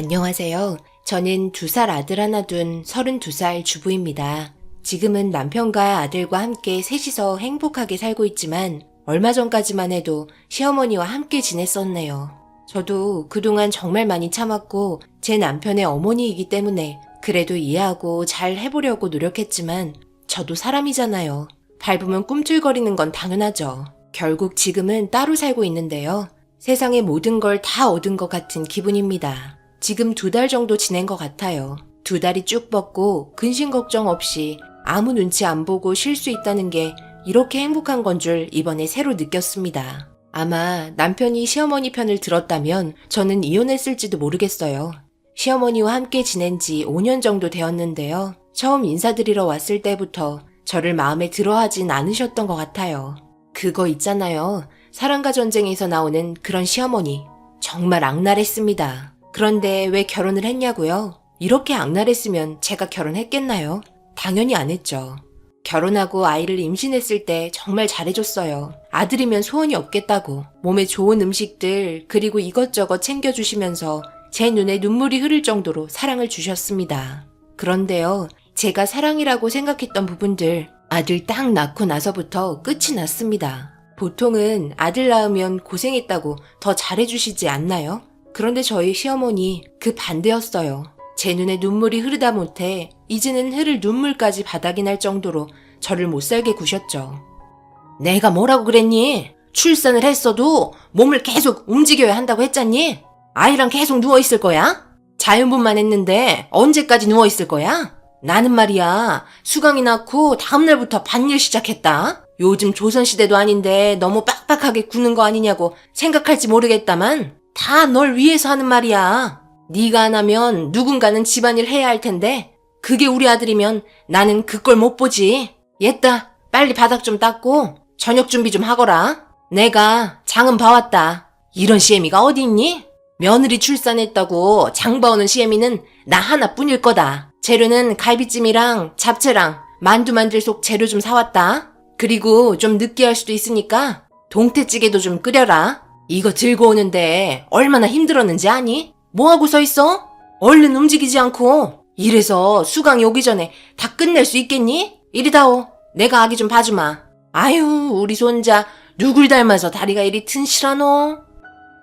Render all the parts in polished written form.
안녕하세요. 저는 2살 아들 하나 둔 32살 주부입니다. 지금은 남편과 아들과 함께 셋이서 행복하게 살고 있지만 얼마 전까지만 해도 시어머니와 함께 지냈었네요. 저도 그동안 정말 많이 참았고 제 남편의 어머니이기 때문에 그래도 이해하고 잘 해보려고 노력했지만 저도 사람이잖아요. 밟으면 꿈틀거리는 건 당연하죠. 결국 지금은 따로 살고 있는데요. 세상의 모든 걸 다 얻은 것 같은 기분입니다. 지금 2달 정도 지낸 것 같아요. 2달이 쭉 뻗고 근심 걱정 없이 아무 눈치 안 보고 쉴 수 있다는 게 이렇게 행복한 건 줄 이번에 새로 느꼈습니다. 아마 남편이 시어머니 편을 들었다면 저는 이혼했을지도 모르겠어요. 시어머니와 함께 지낸 지 5년 정도 되었는데요. 처음 인사드리러 왔을 때부터 저를 마음에 들어하진 않으셨던 것 같아요. 그거 있잖아요. 사랑과 전쟁에서 나오는 그런 시어머니. 정말 악랄했습니다. 그런데 왜 결혼을 했냐고요? 이렇게 악랄했으면 제가 결혼했겠나요? 당연히 안 했죠. 결혼하고 아이를 임신했을 때 정말 잘해줬어요. 아들이면 소원이 없겠다고 몸에 좋은 음식들 그리고 이것저것 챙겨주시면서 제 눈에 눈물이 흐를 정도로 사랑을 주셨습니다. 그런데요, 제가 사랑이라고 생각했던 부분들 아들 딱 낳고 나서부터 끝이 났습니다. 보통은 아들 낳으면 고생했다고 더 잘해주시지 않나요? 그런데 저희 시어머니 그 반대였어요. 제 눈에 눈물이 흐르다 못해 이제는 흐를 눈물까지 바닥이 날 정도로 저를 못살게 구셨죠. 내가 뭐라고 그랬니? 출산을 했어도 몸을 계속 움직여야 한다고 했잖니? 아이랑 계속 누워있을 거야? 자연분만 했는데 언제까지 누워있을 거야? 나는 말이야, 수강이 낳고 다음날부터 반일 시작했다. 요즘 조선시대도 아닌데 너무 빡빡하게 구는 거 아니냐고 생각할지 모르겠다만 다 널 위해서 하는 말이야. 네가 안 하면 누군가는 집안일 해야 할 텐데 그게 우리 아들이면 나는 그걸 못 보지. 얘따 빨리 바닥 좀 닦고 저녁 준비 좀 하거라. 내가 장은 봐왔다. 이런 시애미가 어디 있니? 며느리 출산했다고 장 봐오는 시애미는 나 하나뿐일 거다. 재료는 갈비찜이랑 잡채랑 만두 만들 속 재료 좀 사왔다. 그리고 좀 느끼할 수도 있으니까 동태찌개도 좀 끓여라. 이거 들고 오는데 얼마나 힘들었는지 아니? 뭐하고 서 있어? 얼른 움직이지 않고. 이래서 수강이 오기 전에 다 끝낼 수 있겠니? 이리 다오. 내가 아기 좀 봐주마. 아유, 우리 손자 누굴 닮아서 다리가 이리 튼실하노?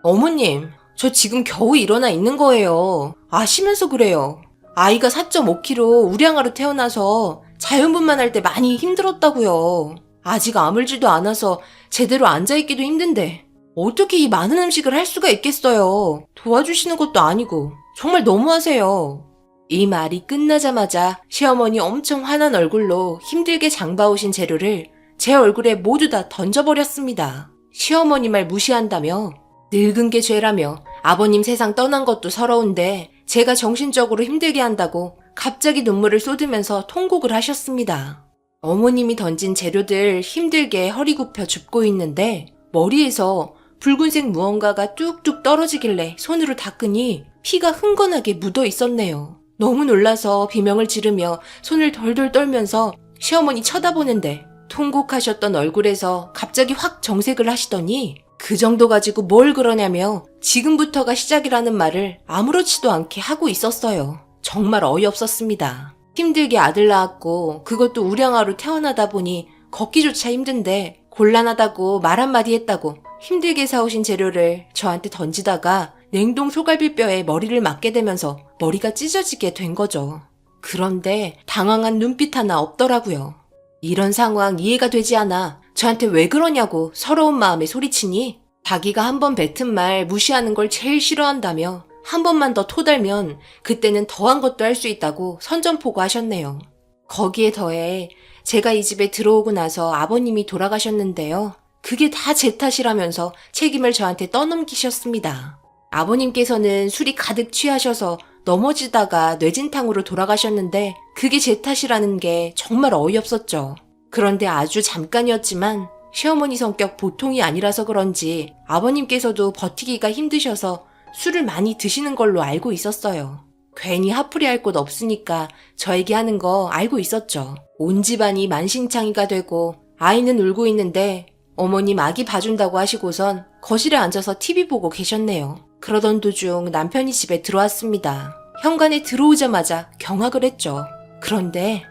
어머님, 저 지금 겨우 일어나 있는 거예요. 아시면서 그래요. 아이가 4.5kg 우량아로 태어나서 자연분만 할 때 많이 힘들었다고요. 아직 아물지도 않아서 제대로 앉아있기도 힘든데 어떻게 이 많은 음식을 할 수가 있겠어요. 도와주시는 것도 아니고 정말 너무하세요. 이 말이 끝나자마자 시어머니 엄청 화난 얼굴로 힘들게 장봐오신 재료를 제 얼굴에 모두 다 던져버렸습니다. 시어머니 말 무시한다며 늙은 게 죄라며 아버님 세상 떠난 것도 서러운데 제가 정신적으로 힘들게 한다고 갑자기 눈물을 쏟으면서 통곡을 하셨습니다. 어머님이 던진 재료들 힘들게 허리 굽혀 줍고 있는데 머리에서 붉은색 무언가가 뚝뚝 떨어지길래 손으로 닦으니 피가 흥건하게 묻어 있었네요. 너무 놀라서 비명을 지르며 손을 덜덜 떨면서 시어머니 쳐다보는데 통곡하셨던 얼굴에서 갑자기 확 정색을 하시더니 그 정도 가지고 뭘 그러냐며 지금부터가 시작이라는 말을 아무렇지도 않게 하고 있었어요. 정말 어이없었습니다. 힘들게 아들 낳았고 그것도 우량아로 태어나다 보니 걷기조차 힘든데 곤란하다고 말 한마디 했다고 힘들게 사오신 재료를 저한테 던지다가 냉동 소갈비뼈에 머리를 맞게 되면서 머리가 찢어지게 된 거죠. 그런데 당황한 눈빛 하나 없더라고요. 이런 상황 이해가 되지 않아 저한테 왜 그러냐고 서러운 마음에 소리치니 자기가 한 번 뱉은 말 무시하는 걸 제일 싫어한다며 한 번만 더 토달면 그때는 더한 것도 할 수 있다고 선전포고하셨네요. 거기에 더해 제가 이 집에 들어오고 나서 아버님이 돌아가셨는데요. 그게 다 제 탓이라면서 책임을 저한테 떠넘기셨습니다. 아버님께서는 술이 가득 취하셔서 넘어지다가 뇌진탕으로 돌아가셨는데 그게 제 탓이라는 게 정말 어이없었죠. 그런데 아주 잠깐이었지만 시어머니 성격 보통이 아니라서 그런지 아버님께서도 버티기가 힘드셔서 술을 많이 드시는 걸로 알고 있었어요. 괜히 화풀이할 곳 없으니까 저에게 하는 거 알고 있었죠. 온 집안이 만신창이가 되고 아이는 울고 있는데 어머님 아기 봐준다고 하시고선 거실에 앉아서 TV 보고 계셨네요. 그러던 도중 남편이 집에 들어왔습니다. 현관에 들어오자마자 경악을 했죠. 그런데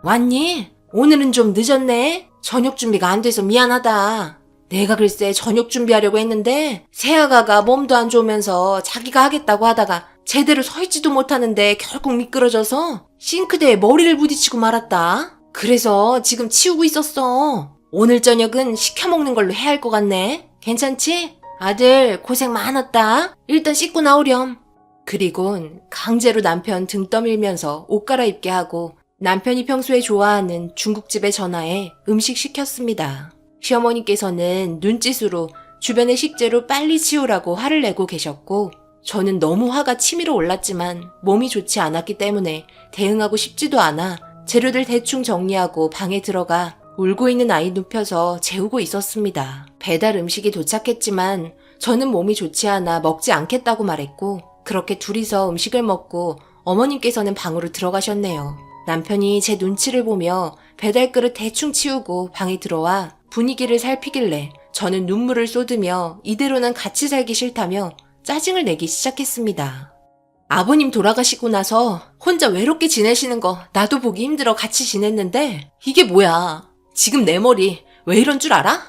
왔니? 오늘은 좀 늦었네? 저녁 준비가 안 돼서 미안하다. 내가 글쎄 저녁 준비하려고 했는데 새아가가 몸도 안 좋으면서 자기가 하겠다고 하다가 제대로 서 있지도 못하는데 결국 미끄러져서 싱크대에 머리를 부딪히고 말았다. 그래서 지금 치우고 있었어. 오늘 저녁은 시켜 먹는 걸로 해야 할 것 같네. 괜찮지? 아들 고생 많았다. 일단 씻고 나오렴. 그리곤 강제로 남편 등 떠밀면서 옷 갈아입게 하고 남편이 평소에 좋아하는 중국집에 전화해 음식 시켰습니다. 시어머니께서는 눈짓으로 주변의 식재료 빨리 치우라고 화를 내고 계셨고 저는 너무 화가 치밀어 올랐지만 몸이 좋지 않았기 때문에 대응하고 싶지도 않아 재료들 대충 정리하고 방에 들어가 울고 있는 아이 눕혀서 재우고 있었습니다. 배달 음식이 도착했지만 저는 몸이 좋지 않아 먹지 않겠다고 말했고 그렇게 둘이서 음식을 먹고 어머님께서는 방으로 들어가셨네요. 남편이 제 눈치를 보며 배달 그릇 대충 치우고 방에 들어와 분위기를 살피길래 저는 눈물을 쏟으며 이대로는 같이 살기 싫다며 짜증을 내기 시작했습니다. 아버님 돌아가시고 나서 혼자 외롭게 지내시는 거 나도 보기 힘들어 같이 지냈는데 이게 뭐야? 지금 내 머리 왜 이런 줄 알아?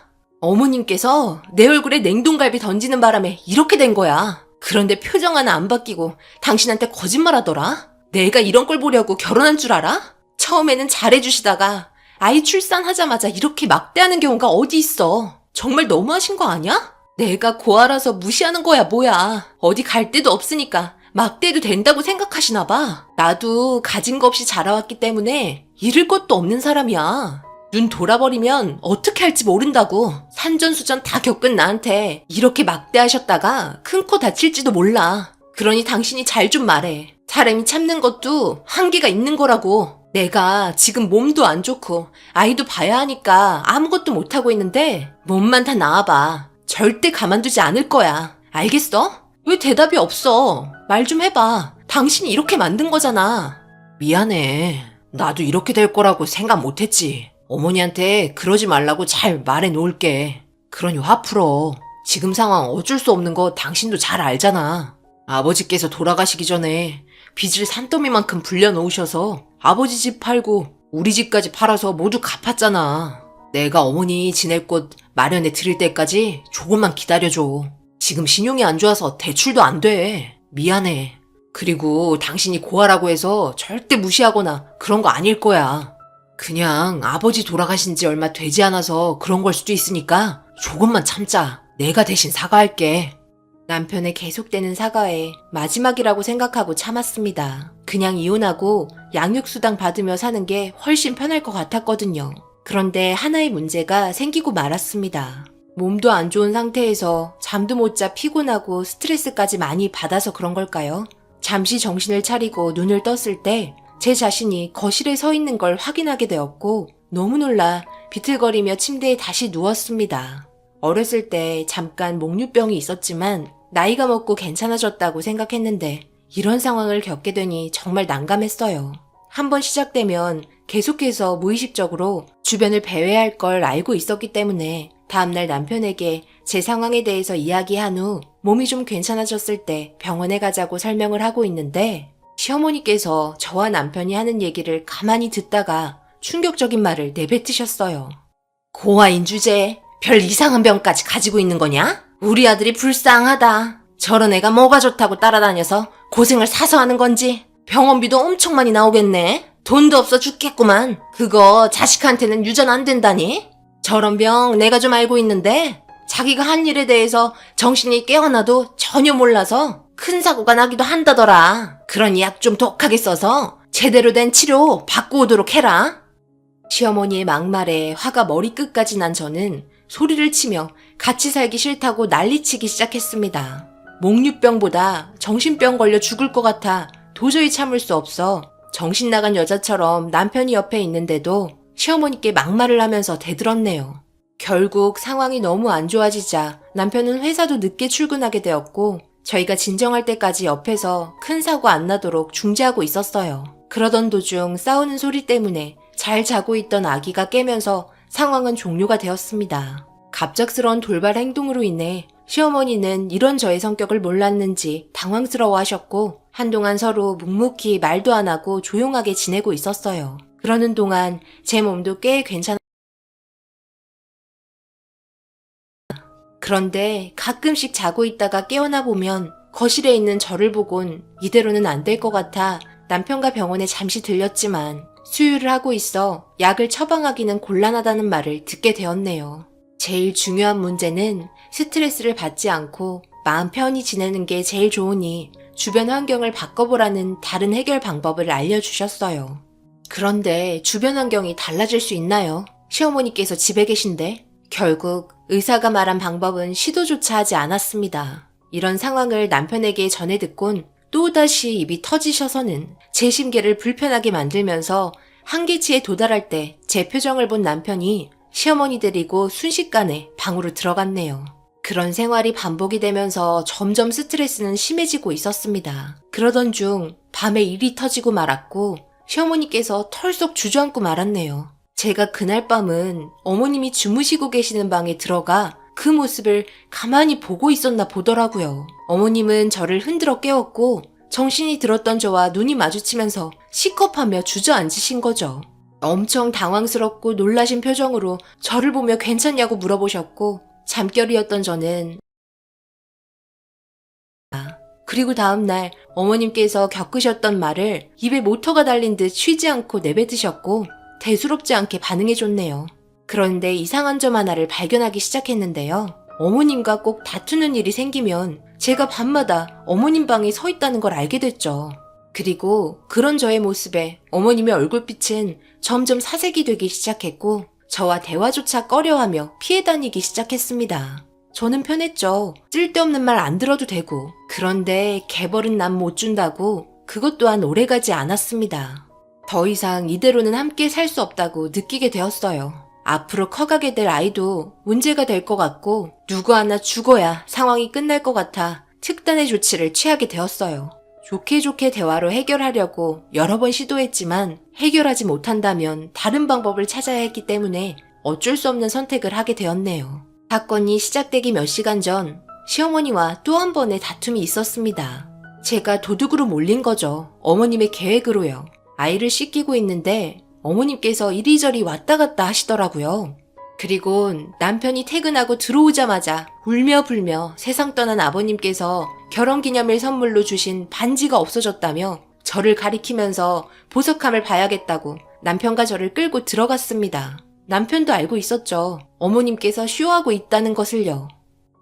어머님께서 내 얼굴에 냉동갈비 던지는 바람에 이렇게 된 거야. 그런데 표정 하나 안 바뀌고 당신한테 거짓말하더라? 내가 이런 걸 보려고 결혼한 줄 알아? 처음에는 잘해주시다가 아이 출산하자마자 이렇게 막대하는 경우가 어디 있어. 정말 너무하신 거 아니야? 내가 고아라서 무시하는 거야 뭐야. 어디 갈 데도 없으니까 막대해도 된다고 생각하시나 봐. 나도 가진 거 없이 자라왔기 때문에 잃을 것도 없는 사람이야. 눈 돌아버리면 어떻게 할지 모른다고. 산전수전 다 겪은 나한테 이렇게 막대하셨다가 큰 코 다칠지도 몰라. 그러니 당신이 잘 좀 말해. 사람이 참는 것도 한계가 있는 거라고. 내가 지금 몸도 안 좋고 아이도 봐야 하니까 아무것도 못하고 있는데 몸만 다 나아봐. 절대 가만두지 않을 거야. 알겠어? 왜 대답이 없어? 말 좀 해봐. 당신이 이렇게 만든 거잖아. 미안해. 나도 이렇게 될 거라고 생각 못했지. 어머니한테 그러지 말라고 잘 말해 놓을게. 그러니 화 풀어. 지금 상황 어쩔 수 없는 거 당신도 잘 알잖아. 아버지께서 돌아가시기 전에 빚을 산더미만큼 불려놓으셔서 아버지 집 팔고 우리 집까지 팔아서 모두 갚았잖아. 내가 어머니 지낼 곳 마련해 드릴 때까지 조금만 기다려줘. 지금 신용이 안 좋아서 대출도 안 돼. 미안해. 그리고 당신이 고아라고 해서 절대 무시하거나 그런 거 아닐 거야. 그냥 아버지 돌아가신 지 얼마 되지 않아서 그런 걸 수도 있으니까 조금만 참자. 내가 대신 사과할게. 남편의 계속되는 사과에 마지막이라고 생각하고 참았습니다. 그냥 이혼하고 양육수당 받으며 사는 게 훨씬 편할 것 같았거든요. 그런데 하나의 문제가 생기고 말았습니다. 몸도 안 좋은 상태에서 잠도 못 자 피곤하고 스트레스까지 많이 받아서 그런 걸까요? 잠시 정신을 차리고 눈을 떴을 때 제 자신이 거실에 서 있는 걸 확인하게 되었고 너무 놀라 비틀거리며 침대에 다시 누웠습니다. 어렸을 때 잠깐 목류병이 있었지만 나이가 먹고 괜찮아졌다고 생각했는데 이런 상황을 겪게 되니 정말 난감했어요. 한번 시작되면 계속해서 무의식적으로 주변을 배회할 걸 알고 있었기 때문에 다음날 남편에게 제 상황에 대해서 이야기한 후 몸이 좀 괜찮아졌을 때 병원에 가자고 설명을 하고 있는데 시어머니께서 저와 남편이 하는 얘기를 가만히 듣다가 충격적인 말을 내뱉으셨어요. 고아인 주제에 별 이상한 병까지 가지고 있는 거냐? 우리 아들이 불쌍하다. 저런 애가 뭐가 좋다고 따라다녀서 고생을 사서 하는 건지 병원비도 엄청 많이 나오겠네. 돈도 없어 죽겠구만. 그거 자식한테는 유전 안 된다니? 저런 병 내가 좀 알고 있는데 자기가 한 일에 대해서 정신이 깨어나도 전혀 몰라서 큰 사고가 나기도 한다더라. 그러니 약 좀 독하게 써서 제대로 된 치료 받고 오도록 해라. 시어머니의 막말에 화가 머리끝까지 난 저는 소리를 치며 같이 살기 싫다고 난리치기 시작했습니다. 목류병보다 정신병 걸려 죽을 것 같아 도저히 참을 수 없어 정신 나간 여자처럼 남편이 옆에 있는데도 시어머니께 막말을 하면서 대들었네요. 결국 상황이 너무 안 좋아지자 남편은 회사도 늦게 출근하게 되었고 저희가 진정할 때까지 옆에서 큰 사고 안 나도록 중재하고 있었어요. 그러던 도중 싸우는 소리 때문에 잘 자고 있던 아기가 깨면서 상황은 종료가 되었습니다. 갑작스러운 돌발 행동으로 인해 시어머니는 이런 저의 성격을 몰랐는지 당황스러워 하셨고 한동안 서로 묵묵히 말도 안 하고 조용하게 지내고 있었어요. 그러는 동안 제 몸도 꽤 그런데 가끔씩 자고 있다가 깨어나 보면 거실에 있는 저를 보곤 이대로는 안 될 것 같아 남편과 병원에 잠시 들렸지만 수유를 하고 있어 약을 처방하기는 곤란하다는 말을 듣게 되었네요. 제일 중요한 문제는 스트레스를 받지 않고 마음 편히 지내는 게 제일 좋으니 주변 환경을 바꿔보라는 다른 해결 방법을 알려주셨어요. 그런데 주변 환경이 달라질 수 있나요? 시어머니께서 집에 계신데? 결국 의사가 말한 방법은 시도조차 하지 않았습니다. 이런 상황을 남편에게 전해 듣곤 또다시 입이 터지셔서는 제 심계를 불편하게 만들면서 한계치에 도달할 때 제 표정을 본 남편이 시어머니 데리고 순식간에 방으로 들어갔네요. 그런 생활이 반복이 되면서 점점 스트레스는 심해지고 있었습니다. 그러던 중 밤에 일이 터지고 말았고 시어머니께서 털썩 주저앉고 말았네요. 제가 그날 밤은 어머님이 주무시고 계시는 방에 들어가 그 모습을 가만히 보고 있었나 보더라고요. 어머님은 저를 흔들어 깨웠고 정신이 들었던 저와 눈이 마주치면서 시겁하며 주저앉으신 거죠. 엄청 당황스럽고 놀라신 표정으로 저를 보며 괜찮냐고 물어보셨고 잠결이었던 저는 그리고 다음날 어머님께서 겪으셨던 말을 입에 모터가 달린 듯 쉬지 않고 내뱉으셨고 대수롭지 않게 반응해줬네요. 그런데 이상한 점 하나를 발견하기 시작했는데요. 어머님과 꼭 다투는 일이 생기면 제가 밤마다 어머님 방에 서 있다는 걸 알게 됐죠. 그리고 그런 저의 모습에 어머님의 얼굴빛은 점점 사색이 되기 시작했고 저와 대화조차 꺼려하며 피해 다니기 시작했습니다. 저는 편했죠. 쓸데없는 말 안 들어도 되고. 그런데 개벌은 남 못 준다고 그것 또한 오래가지 않았습니다. 더 이상 이대로는 함께 살 수 없다고 느끼게 되었어요. 앞으로 커가게 될 아이도 문제가 될 것 같고 누구 하나 죽어야 상황이 끝날 것 같아 특단의 조치를 취하게 되었어요. 좋게 대화로 해결하려고 여러 번 시도했지만 해결하지 못한다면 다른 방법을 찾아야 했기 때문에 어쩔 수 없는 선택을 하게 되었네요. 사건이 시작되기 몇 시간 전 시어머니와 또 한 번의 다툼이 있었습니다. 제가 도둑으로 몰린 거죠. 어머님의 계획으로요. 아이를 씻기고 있는데 어머님께서 이리저리 왔다 갔다 하시더라고요. 그리고 남편이 퇴근하고 들어오자마자 울며 불며 세상 떠난 아버님께서 결혼기념일 선물로 주신 반지가 없어졌다며 저를 가리키면서 보석함을 봐야겠다고 남편과 저를 끌고 들어갔습니다. 남편도 알고 있었죠. 어머님께서 쇼하고 있다는 것을요.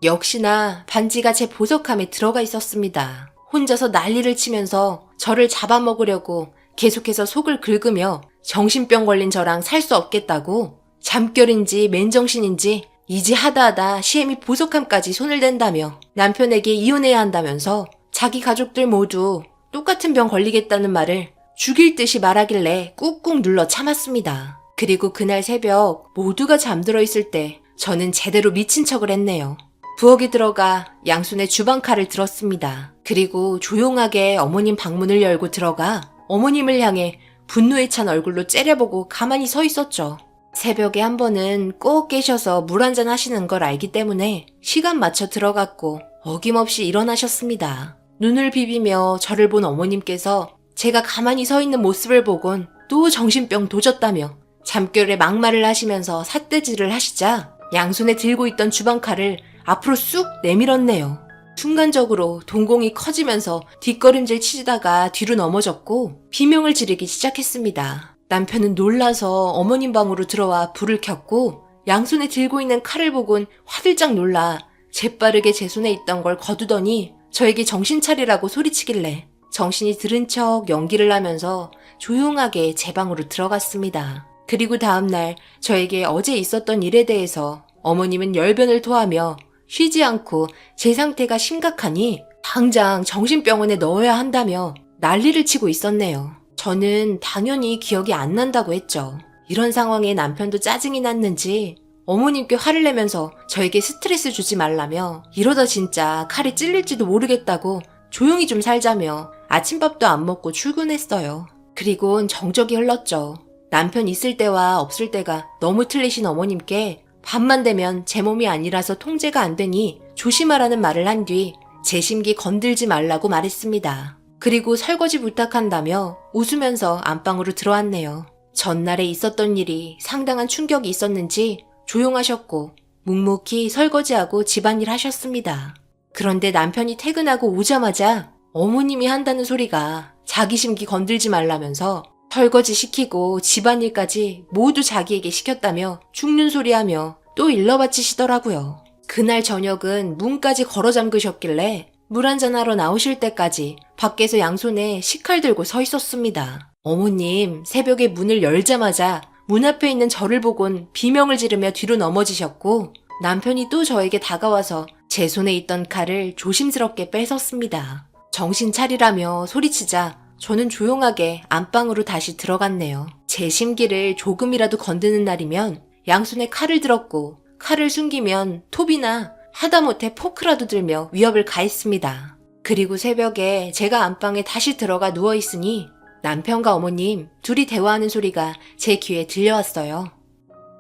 역시나 반지가 제 보석함에 들어가 있었습니다. 혼자서 난리를 치면서 저를 잡아먹으려고 계속해서 속을 긁으며 정신병 걸린 저랑 살 수 없겠다고 잠결인지 맨정신인지 이지 하다하다 시애미 보석함까지 손을 댄다며 남편에게 이혼해야 한다면서 자기 가족들 모두 똑같은 병 걸리겠다는 말을 죽일 듯이 말하길래 꾹꾹 눌러 참았습니다. 그리고 그날 새벽 모두가 잠들어 있을 때 저는 제대로 미친 척을 했네요. 부엌에 들어가 양손에 주방칼을 들었습니다. 그리고 조용하게 어머님 방문을 열고 들어가 어머님을 향해 분노에 찬 얼굴로 째려보고 가만히 서 있었죠. 새벽에 한 번은 꼭 깨셔서 물 한잔 하시는 걸 알기 때문에 시간 맞춰 들어갔고 어김없이 일어나셨습니다. 눈을 비비며 저를 본 어머님께서 제가 가만히 서 있는 모습을 보곤 또 정신병 도졌다며 잠결에 막말을 하시면서 삿대질을 하시자 양손에 들고 있던 주방칼을 앞으로 쑥 내밀었네요. 순간적으로 동공이 커지면서 뒷걸음질 치다가 뒤로 넘어졌고 비명을 지르기 시작했습니다. 남편은 놀라서 어머님 방으로 들어와 불을 켰고 양손에 들고 있는 칼을 보곤 화들짝 놀라 재빠르게 제 손에 있던 걸 거두더니 저에게 정신 차리라고 소리치길래 정신이 들은 척 연기를 하면서 조용하게 제 방으로 들어갔습니다. 그리고 다음날 저에게 어제 있었던 일에 대해서 어머님은 열변을 토하며 쉬지 않고 제 상태가 심각하니 당장 정신병원에 넣어야 한다며 난리를 치고 있었네요. 저는 당연히 기억이 안 난다고 했죠. 이런 상황에 남편도 짜증이 났는지 어머님께 화를 내면서 저에게 스트레스 주지 말라며 이러다 진짜 칼이 찔릴지도 모르겠다고 조용히 좀 살자며 아침밥도 안 먹고 출근했어요. 그리곤 정적이 흘렀죠. 남편 있을 때와 없을 때가 너무 틀리신 어머님께 밤만 되면 제 몸이 아니라서 통제가 안 되니 조심하라는 말을 한 뒤 제 심기 건들지 말라고 말했습니다. 그리고 설거지 부탁한다며 웃으면서 안방으로 들어왔네요. 전날에 있었던 일이 상당한 충격이 있었는지 조용하셨고 묵묵히 설거지하고 집안일 하셨습니다. 그런데 남편이 퇴근하고 오자마자 어머님이 한다는 소리가 자기 심기 건들지 말라면서 설거지 시키고 집안일까지 모두 자기에게 시켰다며 죽는 소리하며 또 일러바치시더라고요. 그날 저녁은 문까지 걸어 잠그셨길래 물 한잔 하러 나오실 때까지 밖에서 양손에 식칼 들고 서 있었습니다. 어머님 새벽에 문을 열자마자 문 앞에 있는 저를 보곤 비명을 지르며 뒤로 넘어지셨고 남편이 또 저에게 다가와서 제 손에 있던 칼을 조심스럽게 뺏었습니다. 정신 차리라며 소리치자 저는 조용하게 안방으로 다시 들어갔네요. 제 심기를 조금이라도 건드는 날이면 양손에 칼을 들었고 칼을 숨기면 톱이나 하다못해 포크라도 들며 위협을 가했습니다. 그리고 새벽에 제가 안방에 다시 들어가 누워있으니 남편과 어머님 둘이 대화하는 소리가 제 귀에 들려왔어요.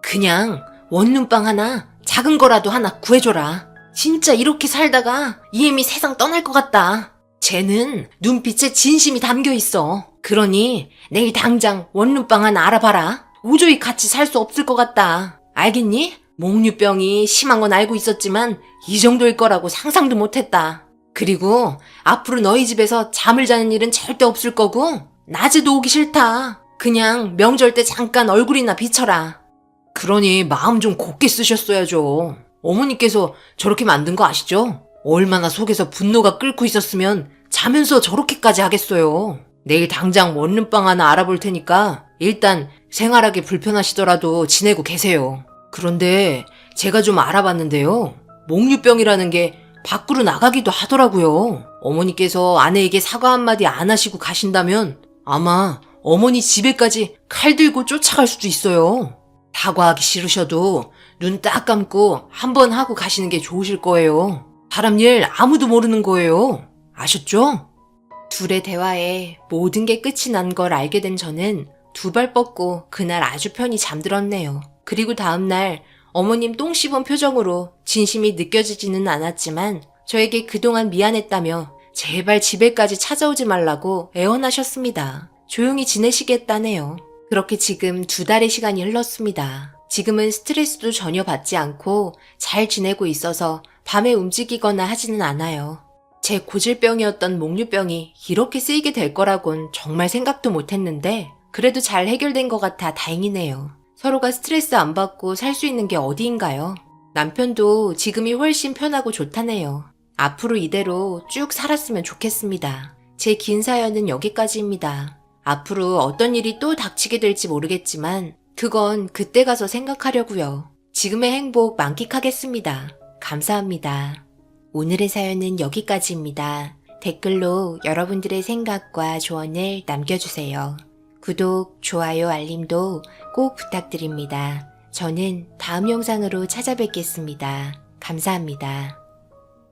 그냥 원룸방 하나 작은 거라도 하나 구해줘라. 진짜 이렇게 살다가 이엠이 세상 떠날 것 같다. 쟤는 눈빛에 진심이 담겨있어. 그러니 내일 당장 원룸방 하나 알아봐라. 도저히 같이 살 수 없을 것 같다. 알겠니? 목류병이 심한 건 알고 있었지만 이 정도일 거라고 상상도 못했다. 그리고 앞으로 너희 집에서 잠을 자는 일은 절대 없을 거고 낮에도 오기 싫다. 그냥 명절 때 잠깐 얼굴이나 비춰라. 그러니 마음 좀 곱게 쓰셨어야죠. 어머니께서 저렇게 만든 거 아시죠? 얼마나 속에서 분노가 끓고 있었으면 자면서 저렇게까지 하겠어요. 내일 당장 원룸방 하나 알아볼 테니까 일단 생활하기 불편하시더라도 지내고 계세요. 그런데 제가 좀 알아봤는데요. 목류병이라는 게 밖으로 나가기도 하더라고요. 어머니께서 아내에게 사과 한마디 안 하시고 가신다면 아마 어머니 집에까지 칼 들고 쫓아갈 수도 있어요. 사과하기 싫으셔도 눈 딱 감고 한번 하고 가시는 게 좋으실 거예요. 사람 일 아무도 모르는 거예요. 아셨죠? 둘의 대화에 모든 게 끝이 난 걸 알게 된 저는 두 발 뻗고 그날 아주 편히 잠들었네요. 그리고 다음날 어머님 똥 씹은 표정으로 진심이 느껴지지는 않았지만 저에게 그동안 미안했다며 제발 집에까지 찾아오지 말라고 애원하셨습니다. 조용히 지내시겠다네요. 그렇게 지금 2달의 시간이 흘렀습니다. 지금은 스트레스도 전혀 받지 않고 잘 지내고 있어서 밤에 움직이거나 하지는 않아요. 제 고질병이었던 목류병이 이렇게 쓰이게 될 거라곤 정말 생각도 못했는데 그래도 잘 해결된 것 같아 다행이네요. 서로가 스트레스 안 받고 살 수 있는 게 어디인가요? 남편도 지금이 훨씬 편하고 좋다네요. 앞으로 이대로 쭉 살았으면 좋겠습니다. 제 긴 사연은 여기까지입니다. 앞으로 어떤 일이 또 닥치게 될지 모르겠지만 그건 그때 가서 생각하려고요. 지금의 행복 만끽하겠습니다. 감사합니다. 오늘의 사연은 여기까지입니다. 댓글로 여러분들의 생각과 조언을 남겨주세요. 구독, 좋아요, 알림도 꼭 부탁드립니다. 저는 다음 영상으로 찾아뵙겠습니다. 감사합니다.